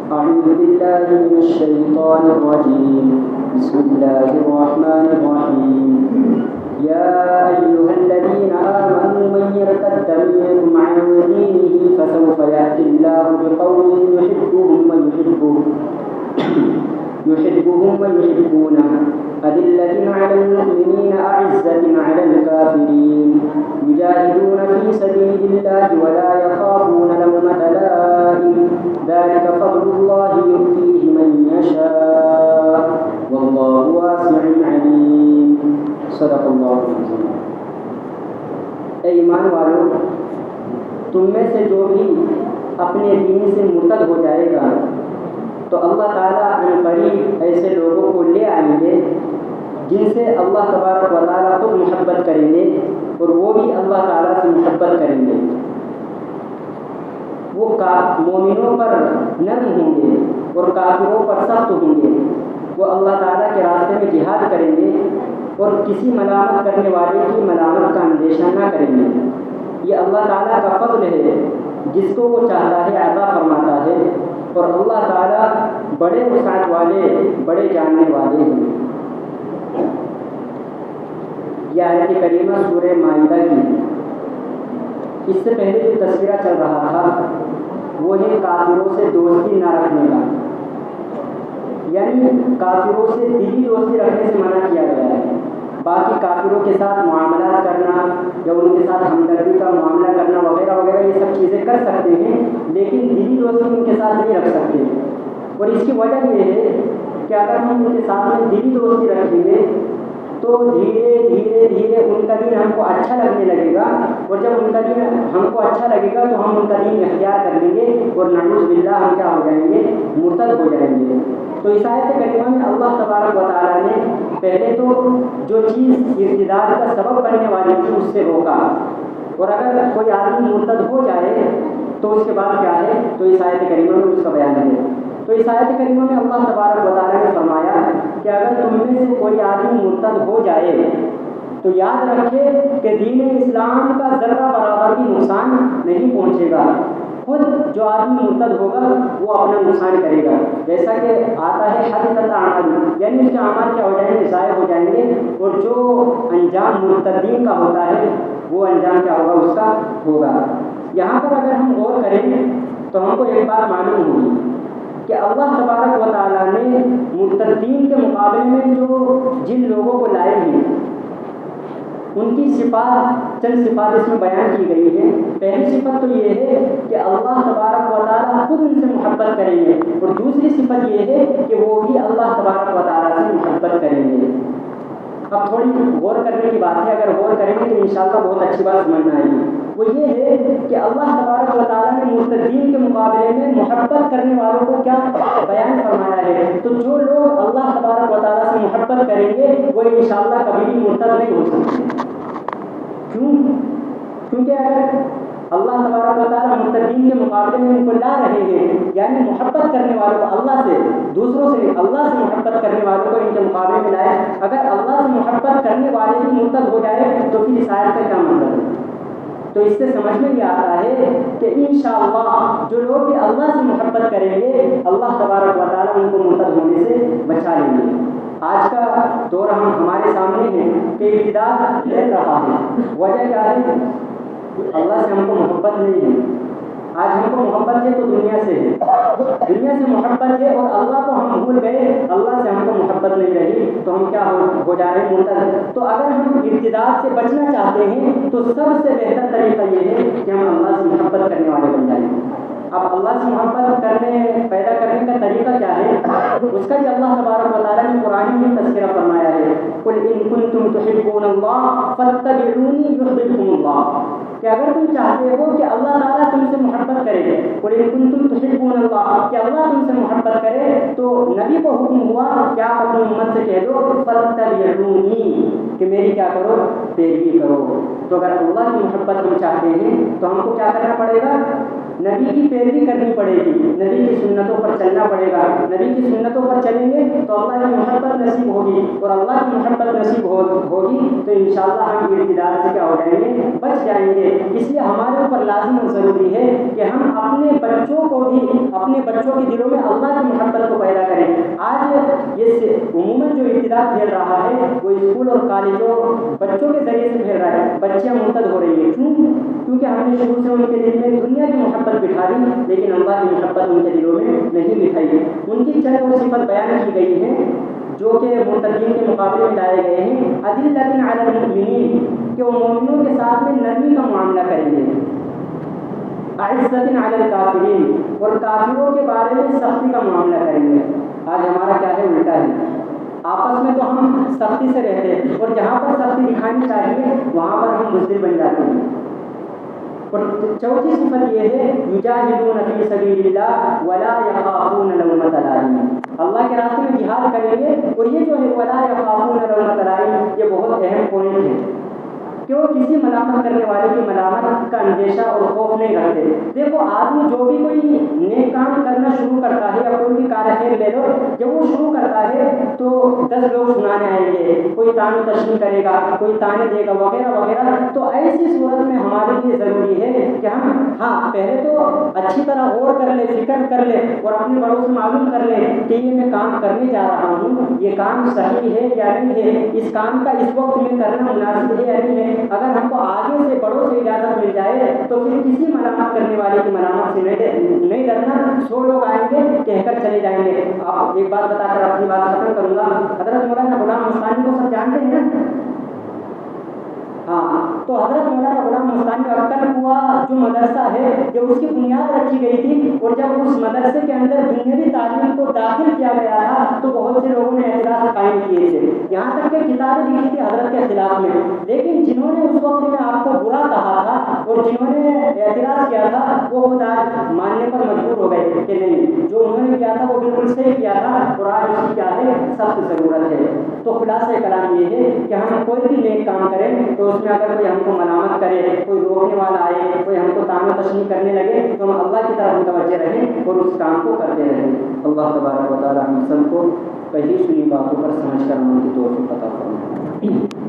أعوذ بالله من الشيطان الرجيم بسم الله الرحمن الرحيم يا أيها الذين آمنوا من يرتد منكم عن دينه فسوف يأتي الله بقوم يحبهم ويحبونه أذلة على المؤمنين أعزة على الكافرين يجاهدون في سبيل الله ولا يخافون لومة لائم ذلك فضل الله يؤتيه من يشاء والله واسع عليم صدق اللہ العظیم۔ اے ایمان والو، تم میں سے جو بھی اپنے دین سے مرتد ہو جائے گا تو اللہ تعالیٰ عنقریب ایسے لوگوں کو لے آئیں گے جن سے اللہ تبارک و تعالیٰ خود محبت کریں گے اور وہ بھی اللہ تعالیٰ سے محبت کریں گے۔ وہ مومنوں پر نرم ہوں گے اور کافروں پر سخت ہوں گے۔ وہ اللہ تعالیٰ کے راستے میں جہاد کریں گے اور کسی ملامت کرنے والے کی ملامت کا اندیشہ نہ کریں گے۔ یہ اللہ تعالیٰ کا فضل ہے، جس کو وہ چاہتا ہے عطا فرماتا ہے، اور اللہ تعالیٰ بڑے وسعت والے، بڑے جاننے والے ہیں۔ یہ آیت کریمہ سورہ مائدہ کی۔ اس سے پہلے جو تذکرہ چل رہا تھا وہ ہے کافروں سے دوستی نہ رکھنے کا، یعنی کافروں سے دلی دوستی رکھنے سے منع کیا گیا ہے۔ باقی کافروں کے ساتھ معاملات کرنا یا ان کے ساتھ ہمدردی کا معاملہ کرنا وغیرہ وغیرہ یہ سب چیزیں کر سکتے ہیں، لیکن دلی دوستی ان کے ساتھ نہیں رکھ سکتے۔ اور اس کی وجہ یہ ہے کہ اگر ہم ان کے ساتھ میں دلی دوستی رکھیں گے تو دھیرے دھیرے دھیرے ان کا دین ہم کو اچھا لگنے لگے گا، اور جب ان کا دین ہم کو اچھا لگے گا تو ہم ان کا دین اختیار کر لیں گے اور نعوذ باللہ ہم کیا ہو جائیں گے؟ مرتد ہو جائیں گے۔ تو اس آیت کریمہ میں اللہ تبارک و تعالیٰ نے پہلے تو جو چیز ارتداد کا سبب بننے والی تھی اس سے روکا، اور اگر کوئی آدمی مرتد ہو جائے تو اس کے بعد کیا ہے؟ تو اس آیت کریمہ میں اس کا بیان ہے۔ تو اس آیت کریمہ میں اللہ تبارک و تعالیٰ نے فرمایا کہ اگر تم میں سے کوئی آدمی مرتد ہو جائے تو یاد رکھے کہ دین اسلام کا ذرہ برابر بھی نقصان نہیں پہنچے گا۔ خود جو آدمی مرتد ہوگا وہ اپنا نقصان کرے گا، جیسا کہ آتا ہے حبطت اعمالہ، یعنی اس کے اعمال کیا ہو جائیں گے؟ ضائع ہو جائیں گے، اور جو انجام مرتدین کا ہوتا ہے وہ انجام کیا ہوگا؟ اس کا ہوگا۔ یہاں پر اگر ہم غور کریں تو ہم کو ایک بات معلوم ہوگی کہ اللہ تبارک و تعالیٰ نے مرتدین کے مقابلے میں جو جن لوگوں کو لائے ہیں ان کی صفات، چند صفات اس میں بیان کی گئی ہے۔ پہلی صفت تو یہ ہے کہ اللہ تبارک و تعالیٰ خود ان سے محبت کریں گے، اور دوسری صفت یہ ہے کہ وہ بھی اللہ تبارک و تعالیٰ سے محبت کریں گے۔ اب تھوڑی غور کرنے کی بات ہے، اگر غور کریں گے تو انشاءاللہ بہت اچھی بات سمجھ میں آئے گی۔ وہ یہ ہے کہ اللہ تبارک و تعالیٰ نے مرتدین کے مقابلے میں محبت کرنے والوں کو کیا بیان فرمایا ہے؟ تو جو لوگ اللہ تبارک و تعالیٰ سے محبت کریں گے وہ انشاءاللہ کبھی بھی مرتد نہیں ہو سکتے۔ کیونکہ اگر اللہ تبارک و تعالیٰ مرتدین کے مقابلے میں ان کو لا رہے ہیں، یعنی محبت کرنے والوں کو اللہ سے، دوسروں سے اللہ سے محبت کرنے والوں کو ان کے مقابلے میں لائے، اگر اللہ سے محبت کرنے والے بھی مرتد ہو جائے تو پھر اس آیت کا کیا مطلب ہے؟ تو اس سے سمجھ میں یہ آتا ہے کہ انشاءاللہ جو لوگ بھی اللہ سے محبت کریں گے اللہ تبارک و تعالیٰ ان کو مرتد ہونے سے بچا لیں گے۔ آج کا دور ہمارے سامنے ہے کہ ارتداد پھیل رہا ہے۔ وجہ کیا ہے؟ اللہ سے ہم کو محبت نہیں ہے۔ آج ہم کو محبت ہے تو دنیا سے ہے، دنیا سے محبت ہے اور اللہ کو ہم بھول گئے، اللہ سے ہم کو محبت نہیں رہی تو ہم کیا ہو جا رہے ہیں؟ مرتد۔ تو اگر ہم ارتداد سے بچنا چاہتے ہیں تو سب سے بہتر طریقہ یہ ہے کہ ہم اللہ سے محبت کرنے والے بن جائیں۔ اب اللہ سے محبت پیدا کرنے کا طریقہ کیا ہے؟ اس کا بھی اللہ تبارک و تعالیٰ نے قرآن میں تذکرہ فرمایا ہے، قُلْ إِن كُنتُمْ تُحِبُّونَ اللَّهَ فَاتَّبِعُونِي يُحْبِبْكُمُ اللَّهُ، کہ اگر تم چاہتے ہو کہ اللہ تعالیٰ تم سے محبت کرے، قُلْ إِن كُنتُمْ تُحِبُّونَ اللَّهَ، کہ اللہ تم سے محبت کرے، تو نبی کو حکم ہوا کہ آپ اپنی امت سے کہہ دو فَاتَّبِعُونِی، کہ میری کیا کرو؟ پیروی کرو۔ تو اگر اللہ کی محبت ہم چاہتے ہیں تو ہم کو کیا کرنا پڑے گا؟ نبی کی پیروی کرنی پڑے گی، نبی کی سنت سنتوں پر چلنا پڑے گا. نبی کی سنتوں پر چلیں گے تو اللہ کی محبت نصیب ہوگی, اور اللہ کی محبت نصیب ہوگی تو انشاءاللہ ہم ارتداد سے کیا ہو جائیں گے, بچ جائیں گے. اس لیے ہمارے اوپر لازم اور ضروری ہے کہ ہم اپنے بچوں کو بھی, اپنے بچوں کے دلوں میں اللہ کی محبت کو پیدا کریں. آج یہ عموماً جو ارتداد پھیل رہا ہے وہ اسکول اور کالجوں بچوں کے ذریعے سے پھیل رہا ہے. بچیاں مرتد ہو رہی ہیں. کیوں؟ کیونکہ ہم نے شروع سے ان کے دل میں دنیا کی محبت بٹھا دی, لیکن اللہ کی محبت ان کے دلوں میں نہیں بٹھائی. ان کی چند اور صفت بیان کی گئی ہیں جو کہ مرتدین کے مقابلے میں لائے گئے ہیں. اذلۃ علی المؤمنین, کہ وہ مومنوں کے ساتھ میں نرمی کا معاملہ کریں گے. اعزۃ علی الکافرین, اور کافروں کے بارے میں سختی کا معاملہ کریں گے. آج ہمارا کیا ہے, الٹا ہے. آپس میں تو ہم سختی سے رہتے ہیں, اور جہاں پر سختی دکھانی چاہیے وہاں پر ہم بزدل بن جاتے ہیں. اور چوتھی صفت یہ ہے یجاہدون فی سبیل اللہ ولا یخافون لومۃ لائم, اللہ کے راستے میں جہاد کریں گے. اور یہ جو ہے ولا یخافون لومۃ لائم, یہ بہت اہم پوائنٹ ہے کہ وہ کسی ملامت کرنے والے کی ملامت کا اندیشہ اور خوف نہیں رکھتے. دیکھو آدمی جو بھی کوئی نیک کام کرنا شروع کرتا ہے, یا کوئی بھی کار خیر لے لو, جب وہ شروع کرتا ہے تو 10 لوگ سنانے آئیں گے, کوئی تانے تشریح کرے گا, کوئی تانے دے گا وغیرہ وغیرہ. تو ایسی صورت میں ہمارے لیے ضروری ہے کہ ہم پہلے تو اچھی طرح غور کر لیں, فکر کر لیں, اور اپنے بڑوں سے معلوم کر لیں کہ یہ میں کام کرنے جا رہا ہوں, یہ کام صحیح ہے یا نہیں ہے, اس کام کا اس وقت میں کرنا مناسب ہے یا نہیں ہے. اگر ہم کو آگے سے بڑوں سے اجازت مل جائے تو پھر کسی ملامت کرنے والے کی ملامت سے نہیں ڈرنا. 100 لوگ آئیں گے کہہ کر چلے جائیں گے. آپ ایک بات بتا کر اپنی بات ختم کروں گا. حضرت مولانا غلام مستانی کو سب جانتے ہیں نا؟ تو حضرت مولانا غلام مستانی اکل ہوا جو مدرسہ ہے, جب اس کی بنیاد رکھی گئی تھی اور جب اس مدرسے کے اندر دنیاوی تعلیم کو داخل کیا گیا تھا تو بہت سے لوگوں نے اعتراض قائم کیے تھے, یہاں تک کہ کتابیں لکھی تھی حضرت کے خلاف میں. لیکن جنہوں نے اس وقت میں آپ کو برا کہا تھا اور جنہوں نے اعتراض کیا تھا وہ خود آج ماننے پر مجبور ہو گئے کہ نہیں, جو انہوں نے کیا تھا وہ بالکل صحیح کیا تھا, اور آج اس کی کیا ہے, سخت ضرورت ہے. تو خلاصہ کلام یہ ہے کہ ہم کوئی بھی نیک کام کریں تو اس میں اگر کوئی ہم کو ملامت کرے, کوئی روکنے والا آئے, کوئی ہم کو تانے تشنیع کرنے لگے, تو ہم اللہ کی طرف متوجہ رہیں اور اس کام کو کرتے رہیں. اللہ تبارک و تعالی ہم سب کو کہیں سنی باتوں پر سمجھ کر عمل کی توفیق عطا فرمائے.